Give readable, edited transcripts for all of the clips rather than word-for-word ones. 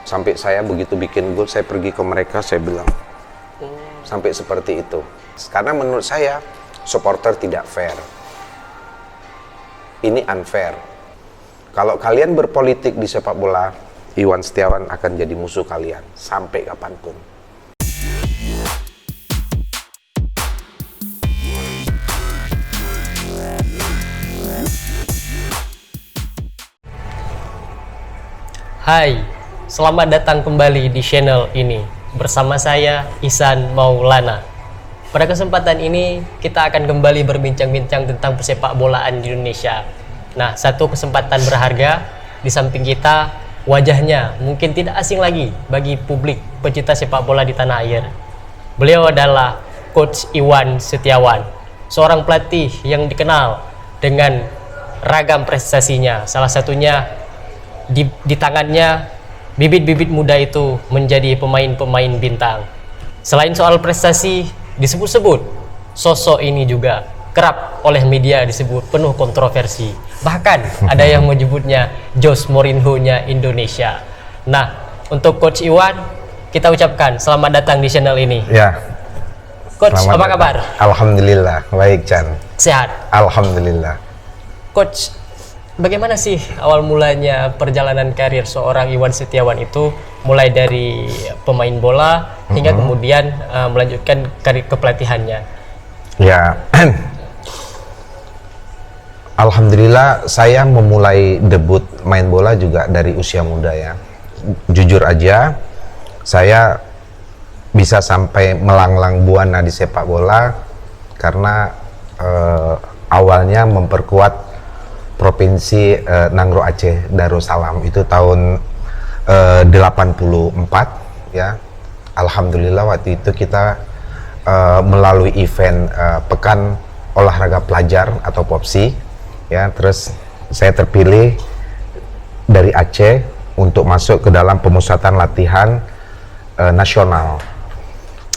Sampai saya begitu bikin gol, saya pergi ke mereka, saya bilang sampai seperti itu. Karena menurut saya supporter tidak fair. Ini unfair. Kalau kalian berpolitik di sepak bola, Iwan Setiawan akan jadi musuh kalian sampai kapanpun. Hai, selamat datang kembali di channel ini. Bersama saya, Ihsan Maulana. Pada kesempatan ini, kita akan kembali berbincang-bincang tentang persepak bolaan di Indonesia. Nah, satu kesempatan berharga, di samping kita, wajahnya mungkin tidak asing lagi bagi publik pecinta sepak bola di tanah air. Beliau adalah Coach Iwan Setiawan, seorang pelatih yang dikenal dengan ragam prestasinya. Salah satunya di tangannya bibit-bibit muda itu menjadi pemain-pemain bintang. Selain soal prestasi disebut-sebut, sosok ini juga kerap oleh media disebut penuh kontroversi. Bahkan ada yang menyebutnya Jose Mourinho-nya Indonesia. Nah, untuk Coach Iwan, kita ucapkan selamat datang di channel ini. Ya. Coach, apa kabar? Alhamdulillah, baik Chan. Sehat? Alhamdulillah. Coach, bagaimana sih awal mulanya perjalanan karir seorang Iwan Setiawan itu, mulai dari pemain bola hingga kemudian melanjutkan karir kepelatihannya? Ya, alhamdulillah saya memulai debut main bola juga dari usia muda ya. Jujur aja, saya bisa sampai melanglang buana di sepak bola karena awalnya memperkuat Provinsi Nangro Aceh Darussalam itu tahun 84 ya. Alhamdulillah waktu itu kita melalui event Pekan Olahraga Pelajar atau POPSI ya, terus saya terpilih dari Aceh untuk masuk ke dalam pemusatan latihan nasional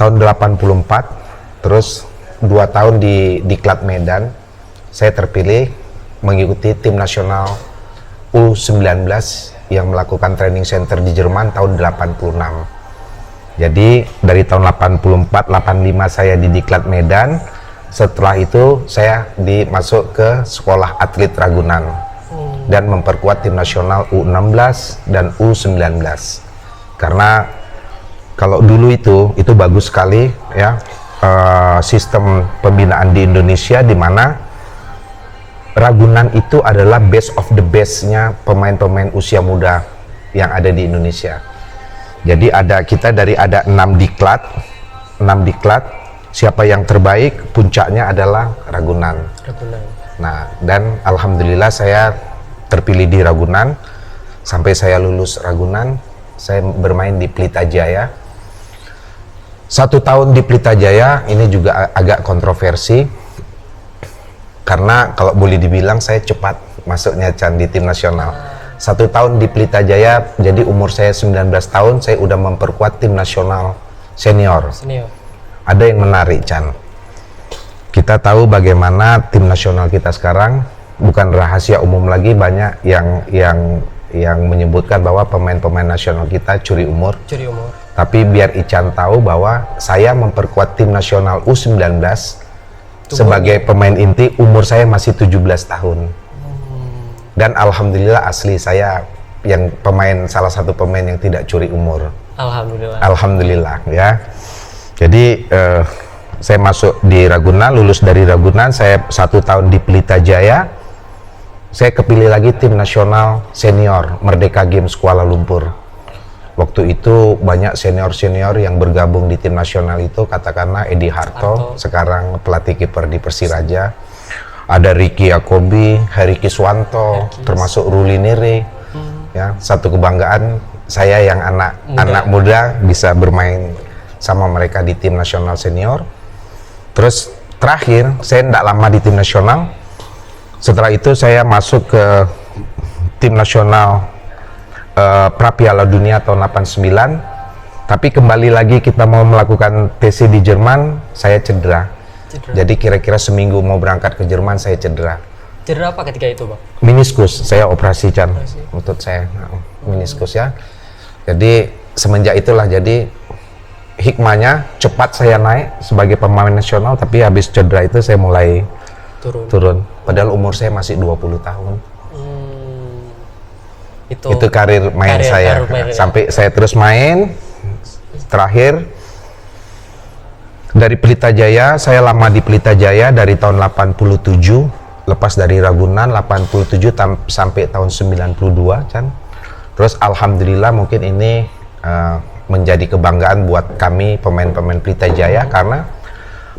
tahun 84. Terus 2 tahun di Diklat Medan saya terpilih mengikuti tim nasional U19 yang melakukan training center di Jerman tahun 86. Jadi dari tahun 84, 85 saya di Diklat Medan. Setelah itu saya dimasuk ke sekolah atlet Ragunan dan memperkuat tim nasional U16 dan U19. Karena kalau dulu itu bagus sekali ya, sistem pembinaan di Indonesia di mana Ragunan itu adalah best of the best-nya pemain-pemain usia muda yang ada di Indonesia. Jadi kita ada 6 diklat, siapa yang terbaik puncaknya adalah Ragunan. Nah, dan alhamdulillah saya terpilih di Ragunan. Sampai saya lulus Ragunan, saya bermain di Pelita Jaya. 1 tahun di Pelita Jaya ini juga agak kontroversi. Karena kalau boleh dibilang saya cepat masuknya Chan di tim nasional. 1 tahun di Pelita Jaya, jadi umur saya 19 tahun, saya udah memperkuat tim nasional senior. Ada yang menarik Chan. Kita tahu bagaimana tim nasional kita sekarang, bukan rahasia umum lagi, banyak yang menyebutkan bahwa pemain-pemain nasional kita curi umur. Tapi biar Ican tahu bahwa saya memperkuat tim nasional U19 sebagai pemain inti, umur saya masih 17 tahun. Dan alhamdulillah asli saya salah satu pemain yang tidak curi umur. Alhamdulillah ya. Jadi saya masuk di Ragunan, lulus dari Ragunan, saya 1 tahun di Pelita Jaya. Saya kepilih lagi tim nasional senior Merdeka Games Kuala Lumpur. Waktu itu banyak senior-senior yang bergabung di tim nasional itu, katakanlah Edi Harto, sekarang pelatih kiper di Persiraja. Ada Ricky Yakobi, Heri Kiswanto, termasuk Ruli Nere. Ya, satu kebanggaan saya yang anak muda bisa bermain sama mereka di tim nasional senior. Terus terakhir, saya tidak lama di tim nasional. Setelah itu saya masuk ke tim nasional pra Piala Dunia tahun 89, tapi kembali lagi kita mau melakukan TC di Jerman, saya cedera. Jadi kira-kira seminggu mau berangkat ke Jerman saya cedera. Cedera apa ketika itu, Bang? Meniskus, saya operasi Chan, lutut saya, meniskus ya. Jadi semenjak itulah jadi hikmahnya cepat saya naik sebagai pemain nasional, tapi habis cedera itu saya mulai turun. Padahal umur saya masih 20 tahun. Itu karir main saya. Sampai saya terus main. Terakhir dari Pelita Jaya, saya lama di Pelita Jaya dari tahun 87, lepas dari Ragunan 87 sampai tahun 92, Chan. Terus alhamdulillah mungkin ini menjadi kebanggaan buat kami pemain-pemain Pelita Jaya karena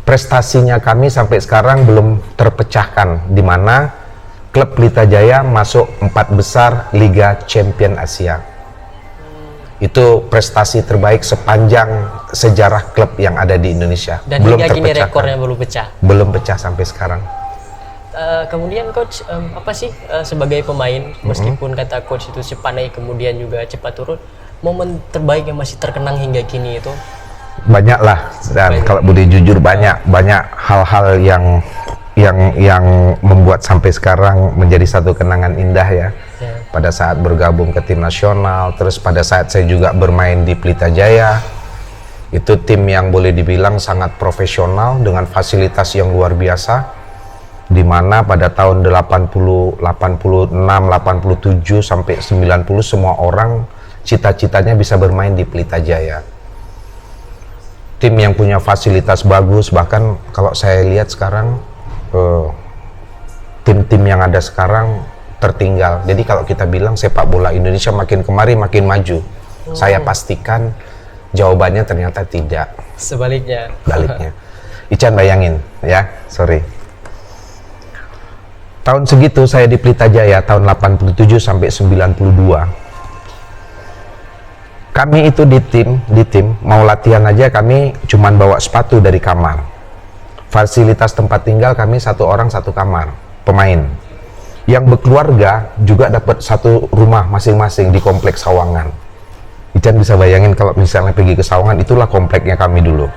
prestasinya kami sampai sekarang belum terpecahkan, di mana klub Pelita Jaya masuk 4 besar Liga Champion Asia. Itu prestasi terbaik sepanjang sejarah klub yang ada di Indonesia. Dan belum hingga kini rekornya belum pecah. Belum pecah sampai sekarang. Kemudian coach, apa sih sebagai pemain, meskipun kata coach itu cepat naik kemudian juga cepat turun, momen terbaik yang masih terkenang hingga kini itu? Banyak lah, dan kalau boleh jujur banyak hal-hal yang membuat sampai sekarang menjadi satu kenangan indah ya. Pada saat bergabung ke tim nasional, terus pada saat saya juga bermain di Pelita Jaya, itu tim yang boleh dibilang sangat profesional dengan fasilitas yang luar biasa, di mana pada tahun 80, 86, 87 sampai 90 semua orang cita-citanya bisa bermain di Pelita Jaya. Tim yang punya fasilitas bagus, bahkan kalau saya lihat sekarang tim-tim yang ada sekarang tertinggal. Jadi kalau kita bilang sepak bola Indonesia makin kemari makin maju, saya pastikan jawabannya ternyata tidak. Sebaliknya. Ican bayangin ya, sorry. Tahun segitu saya di Pelita Jaya tahun 87 sampai 92. Kami itu di tim mau latihan aja kami cuman bawa sepatu dari kamar. Fasilitas tempat tinggal kami satu orang satu kamar, pemain. Yang berkeluarga juga dapat satu rumah masing-masing di kompleks Sawangan. Ican bisa bayangin kalau misalnya pergi ke Sawangan, itulah kompleknya kami dulu.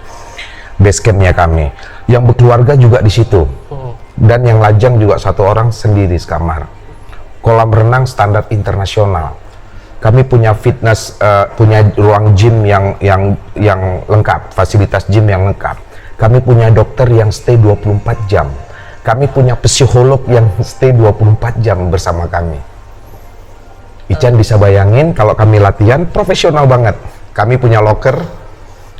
Base campnya kami. Yang berkeluarga juga di situ. Dan yang lajang juga satu orang sendiri sekamar. Kolam renang standar internasional. Kami punya fitness, punya ruang gym yang lengkap, fasilitas gym yang lengkap. Kami punya dokter yang stay 24 jam. Kami punya psikolog yang stay 24 jam bersama kami. Ican bisa bayangin kalau kami latihan profesional banget. Kami punya locker,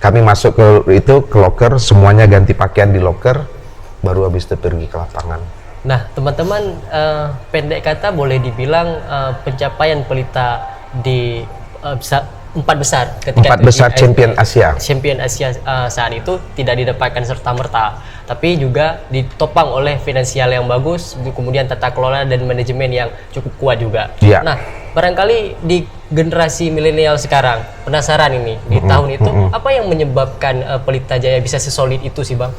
kami masuk ke locker, semuanya ganti pakaian di locker, baru habis itu pergi ke lapangan. Nah, teman-teman, pendek kata boleh dibilang pencapaian Pelita di 4 besar ketika 4 besar Champion Asia. Champion Asia saat itu tidak didapatkan serta-merta, tapi juga ditopang oleh finansial yang bagus, kemudian tata kelola dan manajemen yang cukup kuat juga. Ya. Nah, barangkali di generasi milenial sekarang penasaran ini di tahun itu apa yang menyebabkan Pelita Jaya bisa sesolid itu sih, Bang?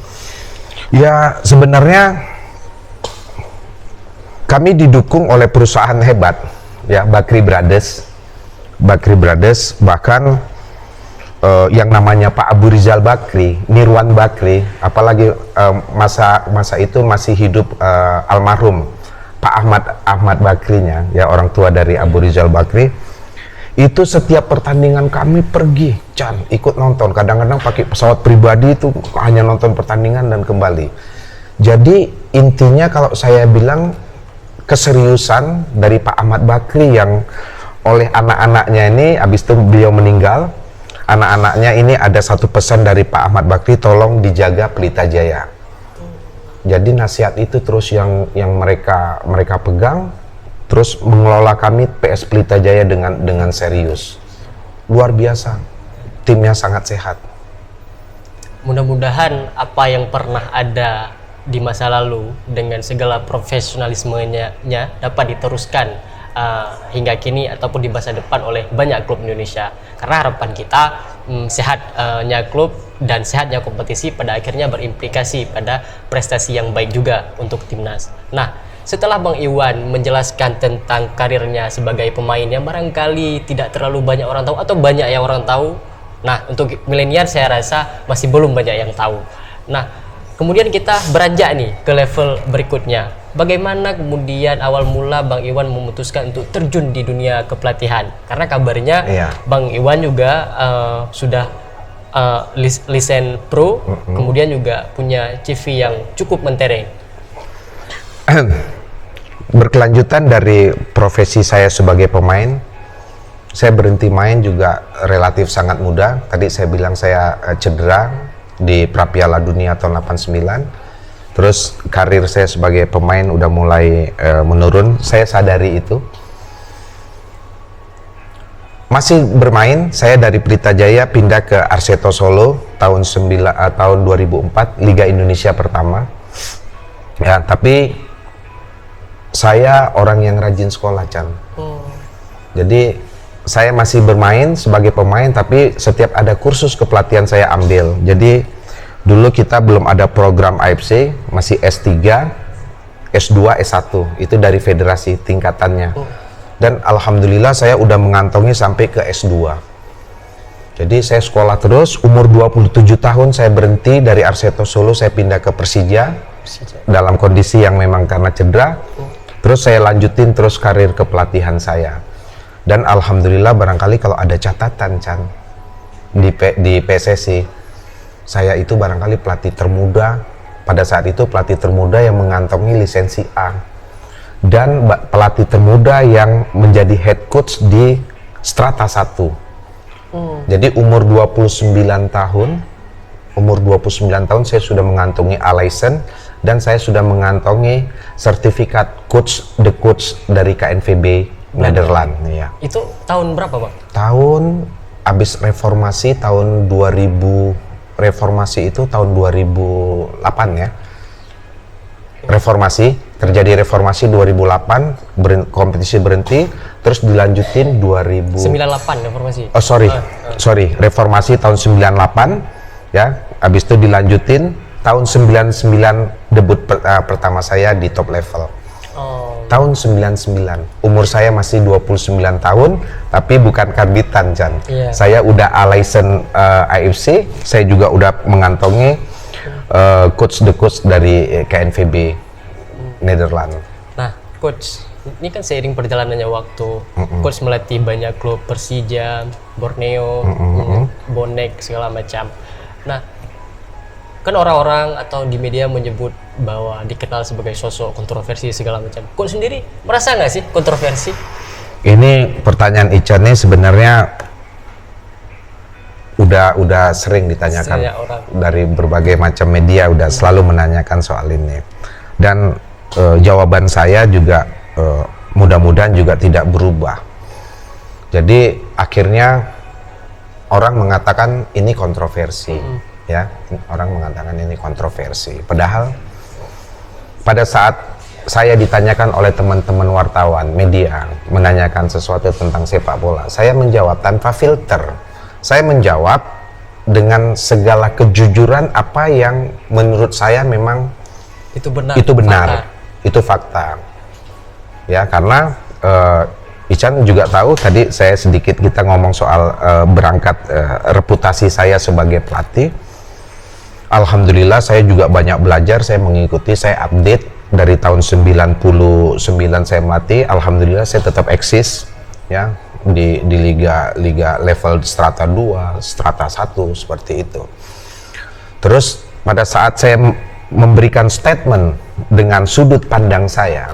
Ya, sebenarnya kami didukung oleh perusahaan hebat ya, Bakri Brothers, bahkan yang namanya Pak Abu Rizal Bakri, Nirwan Bakri, apalagi masa itu masih hidup almarhum Pak Ahmad Bakrinya, ya orang tua dari Abu Rizal Bakri. Itu setiap pertandingan kami pergi, Chan, ikut nonton. Kadang-kadang pakai pesawat pribadi itu hanya nonton pertandingan dan kembali. Jadi intinya kalau saya bilang keseriusan dari Pak Ahmad Bakri yang oleh anak-anaknya ini, habis itu beliau meninggal, anak-anaknya ini ada satu pesan dari Pak Ahmad Bakri, tolong dijaga Pelita Jaya. Jadi nasihat itu terus yang mereka pegang, terus mengelola kami PS Pelita Jaya dengan serius. Luar biasa, timnya sangat sehat. Mudah-mudahan apa yang pernah ada di masa lalu dengan segala profesionalismenya dapat diteruskan hingga kini ataupun di masa depan oleh banyak klub Indonesia, karena harapan kita sehatnya klub dan sehatnya kompetisi pada akhirnya berimplikasi pada prestasi yang baik juga untuk timnas. Nah, setelah Bang Iwan menjelaskan tentang karirnya sebagai pemain yang barangkali tidak terlalu banyak orang tahu atau banyak yang orang tahu, nah untuk milenial saya rasa masih belum banyak yang tahu. Nah, kemudian kita beranjak nih ke level berikutnya. bagaimana kemudian awal mula Bang Iwan memutuskan untuk terjun di dunia kepelatihan? Karena kabarnya Iya. Bang Iwan juga sudah lisen pro, kemudian juga punya CV yang cukup mentereng. Berkelanjutan dari profesi saya sebagai pemain, saya berhenti main juga relatif sangat muda. Tadi saya bilang saya cedera di Prapiala Dunia tahun 89. Terus karir saya sebagai pemain udah mulai menurun. Saya sadari itu. Masih bermain, saya dari Pelita Jaya pindah ke Arseto Solo tahun 2004, Liga Indonesia pertama. Ya, tapi saya orang yang rajin sekolah, Chan. Jadi saya masih bermain sebagai pemain, tapi setiap ada kursus kepelatihan saya ambil. Jadi dulu kita belum ada program AFC, masih S3, S2, S1, itu dari federasi tingkatannya. Dan alhamdulillah saya udah mengantongi sampai ke S2. Jadi saya sekolah terus, umur 27 tahun saya berhenti dari Arseto Solo, saya pindah ke Persija dalam kondisi yang memang karena cedera. Terus saya lanjutin terus karir kepelatihan saya. Dan alhamdulillah barangkali kalau ada catatan, Chan, di PSSI, saya itu barangkali pelatih termuda, pada saat itu pelatih termuda yang mengantongi lisensi A. Dan pelatih termuda yang menjadi head coach di Strata 1. Jadi umur 29 tahun saya sudah mengantongi A license dan saya sudah mengantongi sertifikat the coach dari KNVB Nederland. Ya. Itu tahun berapa, Bang? Tahun habis reformasi tahun 2000. Reformasi itu tahun 2008 ya. Terjadi reformasi 2008, kompetisi berhenti, terus dilanjutin 98 reformasi. Oh sorry, reformasi tahun 98 ya. Habis itu dilanjutin tahun 99 debut pertama saya di top level. Tahun 99, umur saya masih 29 tahun, tapi bukan karbitan, Chan. Yeah. Saya udah A license AFC, saya juga udah mengantongi the coach dari KNVB Nederland. Nah, coach, ini kan seiring perjalanannya waktu, coach melatih banyak klub, Persija, Borneo, Bonek, segala macam. Nah, kan orang-orang atau di media menyebut bahwa dikenal sebagai sosok kontroversi segala macam. Coach sendiri merasa nggak sih kontroversi? Ini pertanyaan Ican ini sebenarnya udah sering ditanyakan dari berbagai macam media, udah selalu menanyakan soal ini. Dan jawaban saya juga mudah-mudahan juga tidak berubah. Jadi akhirnya orang mengatakan ini kontroversi. Ya, orang mengatakan ini kontroversi. Padahal pada saat saya ditanyakan oleh teman-teman wartawan, media, menanyakan sesuatu tentang sepak bola, saya menjawab tanpa filter. Saya menjawab dengan segala kejujuran apa yang menurut saya memang itu benar, itu fakta. Ya, karena Ican juga tahu tadi saya sedikit kita ngomong soal berangkat reputasi saya sebagai pelatih. Alhamdulillah saya juga banyak belajar, saya mengikuti, saya update dari tahun 99 saya melatih. Alhamdulillah saya tetap eksis ya di liga level strata 2, strata 1 seperti itu. Terus pada saat saya memberikan statement dengan sudut pandang saya,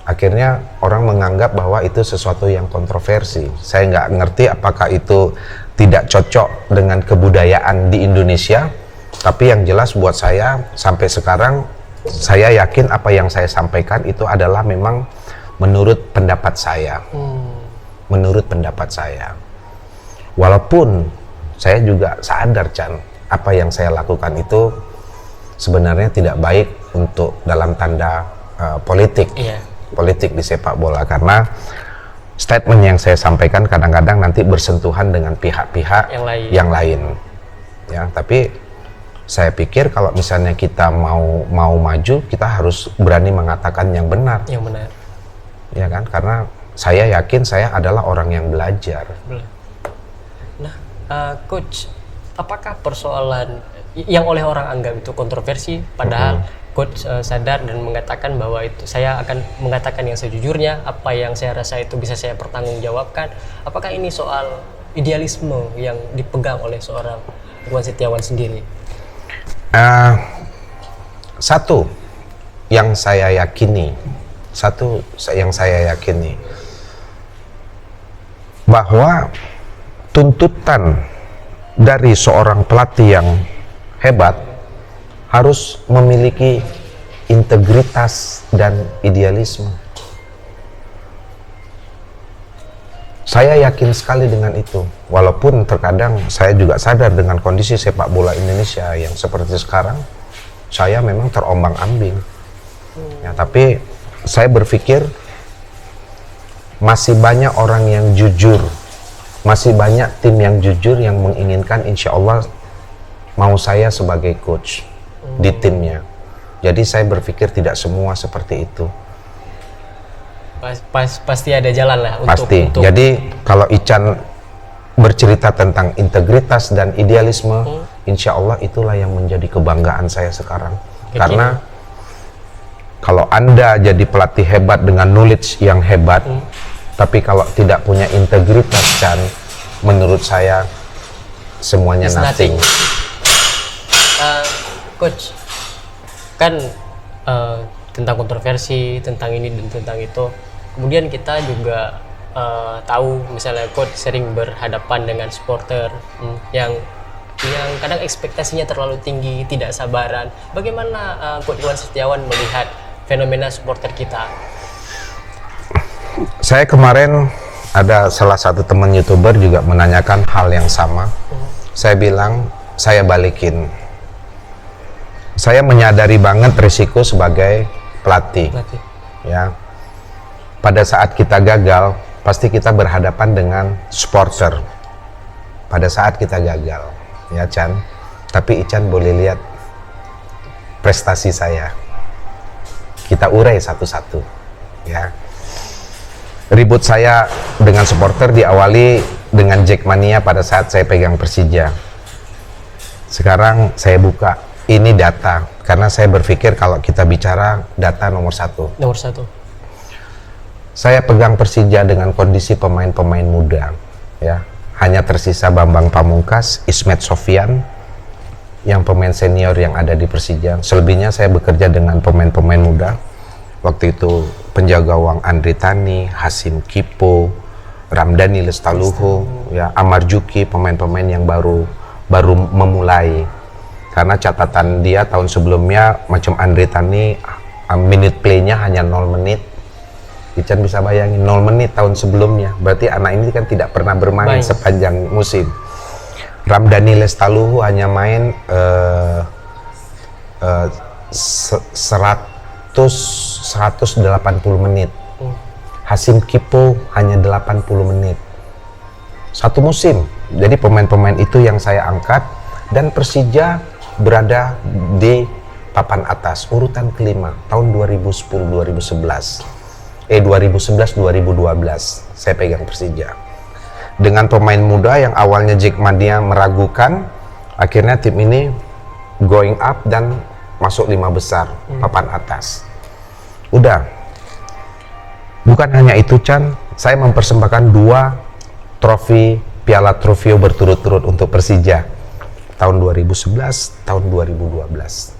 akhirnya orang menganggap bahwa itu sesuatu yang kontroversi. Saya nggak ngerti apakah itu tidak cocok dengan kebudayaan di Indonesia. Tapi yang jelas buat saya sampai sekarang saya yakin apa yang saya sampaikan itu adalah memang menurut pendapat saya. Menurut pendapat saya. Walaupun saya juga sadar, Chan, apa yang saya lakukan itu sebenarnya tidak baik untuk dalam tanda politik. Politik di sepak bola, karena statement yang saya sampaikan kadang-kadang nanti bersentuhan dengan pihak-pihak yang lain. Ya, tapi saya pikir kalau misalnya kita mau maju, kita harus berani mengatakan yang benar. Yang benar. Ya kan? Karena saya yakin saya adalah orang yang belajar. Nah, Coach, apakah persoalan yang oleh orang anggap itu kontroversi, padahal coach sadar dan mengatakan bahwa itu saya akan mengatakan yang sejujurnya, apa yang saya rasa itu bisa saya pertanggungjawabkan. Apakah ini soal idealisme yang dipegang oleh seorang Irwan Setiawan sendiri? Satu yang saya yakini bahwa tuntutan dari seorang pelatih yang hebat harus memiliki integritas dan idealisme. Saya yakin sekali dengan itu, walaupun terkadang saya juga sadar dengan kondisi sepak bola Indonesia yang seperti sekarang, saya memang terombang-ambing. Ya, tapi saya berpikir masih banyak orang yang jujur, masih banyak tim yang jujur yang menginginkan insya Allah mau saya sebagai coach di timnya. Jadi saya berpikir tidak semua seperti itu. Pasti ada jalan lah Pasti. Jadi kalau Ican bercerita tentang integritas dan idealisme, insya Allah itulah yang menjadi kebanggaan saya sekarang. Karena kalau Anda jadi pelatih hebat dengan knowledge yang hebat, tapi kalau tidak punya integritas, Chan, menurut saya semuanya nothing. Coach, kan tentang kontroversi, tentang ini dan tentang itu. Kemudian kita juga tahu misalnya coach sering berhadapan dengan supporter yang kadang ekspektasinya terlalu tinggi, tidak sabaran. Bagaimana coach Irwan Setiawan melihat fenomena supporter kita? Saya kemarin ada salah satu teman YouTuber juga menanyakan hal yang sama. Saya bilang, saya balikin. Saya menyadari banget risiko sebagai pelatih. Ya. Pada saat kita gagal, pasti kita berhadapan dengan supporter. Pada saat kita gagal, ya Chan. Tapi Ican boleh lihat prestasi saya. Kita urai satu-satu, ya. Ribut saya dengan supporter diawali dengan Jackmania pada saat saya pegang Persija. Sekarang saya buka, ini data, karena saya berpikir kalau kita bicara data nomor satu. Nomor satu. Saya pegang Persija dengan kondisi pemain-pemain muda, ya. Hanya tersisa Bambang Pamungkas, Ismet Sofyan, yang pemain senior yang ada di Persija. Selebihnya saya bekerja dengan pemain-pemain muda. Waktu itu penjaga gawang Andri Tani, Hasim Kipo, Ramdhani Lestaluhu, ya, Amar Juki, pemain-pemain yang baru memulai. Karena catatan dia tahun sebelumnya macam Andri Tani, minute play-nya hanya 0 menit. Ican bisa bayangin 0 menit tahun sebelumnya. Berarti anak ini kan tidak pernah bermain sepanjang musim. Ramdhani Lestaluhu hanya main 180 menit. Hasim Kipo hanya 80 menit. Satu musim. Jadi pemain-pemain itu yang saya angkat, dan Persija berada di papan atas, urutan kelima tahun 2010-2011. 2011-2012 saya pegang Persija. Dengan pemain muda yang awalnya Jackmania meragukan, akhirnya tim ini going up dan masuk 5 besar, papan atas. Udah. Bukan hanya itu, Chan, saya mempersembahkan 2 trofi Piala Trofeo berturut-turut untuk Persija. Tahun 2011, tahun 2012.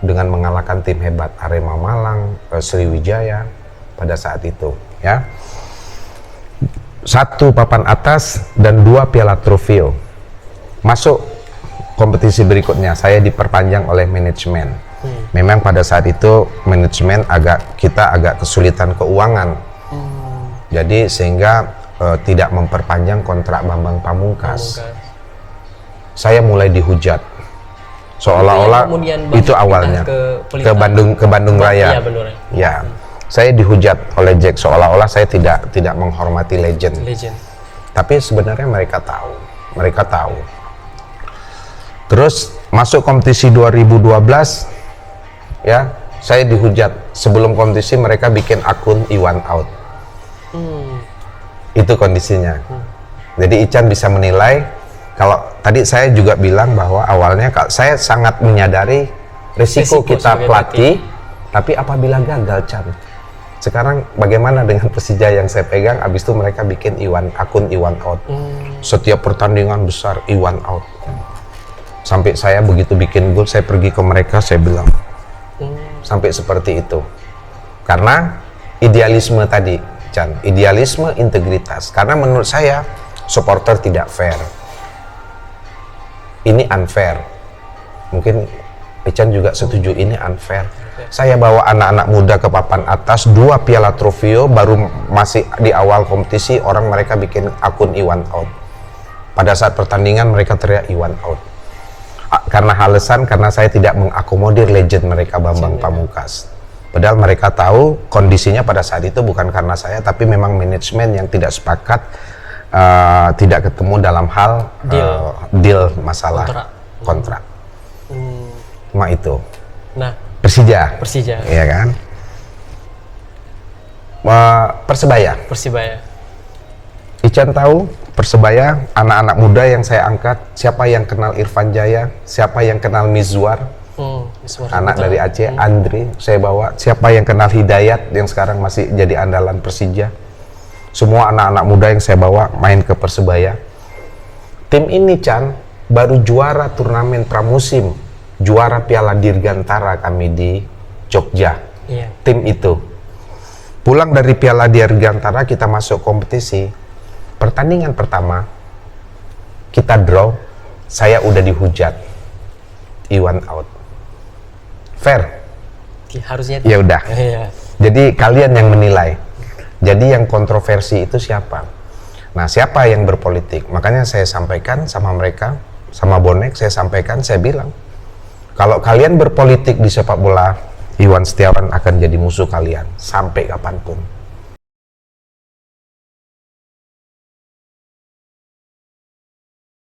Dengan mengalahkan tim hebat Arema Malang, Sriwijaya pada saat itu, ya. 1 papan atas dan 2 Piala Trofeo. Masuk kompetisi berikutnya, saya diperpanjang oleh manajemen. Memang pada saat itu manajemen kita agak kesulitan keuangan. Jadi sehingga tidak memperpanjang kontrak Bambang Pamungkas. Saya mulai dihujat. Seolah-olah itu awalnya ke Bandung Raya. Ya. Saya dihujat oleh Jack seolah-olah saya tidak menghormati legend. Tapi sebenarnya mereka tahu. Terus masuk kompetisi 2012, ya, saya dihujat. Sebelum kompetisi mereka bikin akun Iwan out. Itu kondisinya. Jadi Ican bisa menilai Kalau tadi saya juga bilang bahwa awalnya saya sangat menyadari risiko kita sebagai pelatih, tapi apabila gagal, Chan. Sekarang bagaimana dengan Persija yang saya pegang? Abis itu mereka bikin akun Iwan out. Setiap pertandingan besar Iwan out. Sampai saya begitu bikin gol, saya pergi ke mereka, saya bilang sampai seperti itu. Karena idealisme tadi, Chan, idealisme, integritas. Karena menurut saya supporter tidak fair. Ini unfair. Mungkin Ican juga setuju ini unfair. Saya bawa anak-anak muda ke papan atas, 2 piala trofeo, baru masih di awal kompetisi orang mereka bikin akun Iwan out. Pada saat pertandingan mereka teriak Iwan out. Karena alasan karena saya tidak mengakomodir legend mereka Bambang Pamungkas. Padahal mereka tahu kondisinya pada saat itu bukan karena saya, tapi memang manajemen yang tidak sepakat, tidak ketemu dalam hal deal masalah kontrak. Cuma itu. Nah, Persija, iya kan? Persebaya. Ican tahu Persebaya, anak-anak muda yang saya angkat, siapa yang kenal Irfan Jaya, siapa yang kenal Mizwar, anak dari Aceh, Andri, saya bawa, siapa yang kenal Hidayat yang sekarang masih jadi andalan Persija. Semua anak-anak muda yang saya bawa main ke Persebaya. Tim ini, Chan, baru juara turnamen pramusim, juara Piala Dirgantara kami di Jogja. Tim itu pulang dari Piala Dirgantara, kita masuk kompetisi. Pertandingan pertama kita draw, saya udah dihujat Iwan out. Fair? Harusnya ya udah. Jadi kalian yang menilai. Jadi yang kontroversi itu siapa? Nah, siapa yang berpolitik? Makanya saya sampaikan sama mereka, sama bonek, saya sampaikan, saya bilang, kalau kalian berpolitik di sepak bola, Iwan Setiawan akan jadi musuh kalian sampai kapanpun.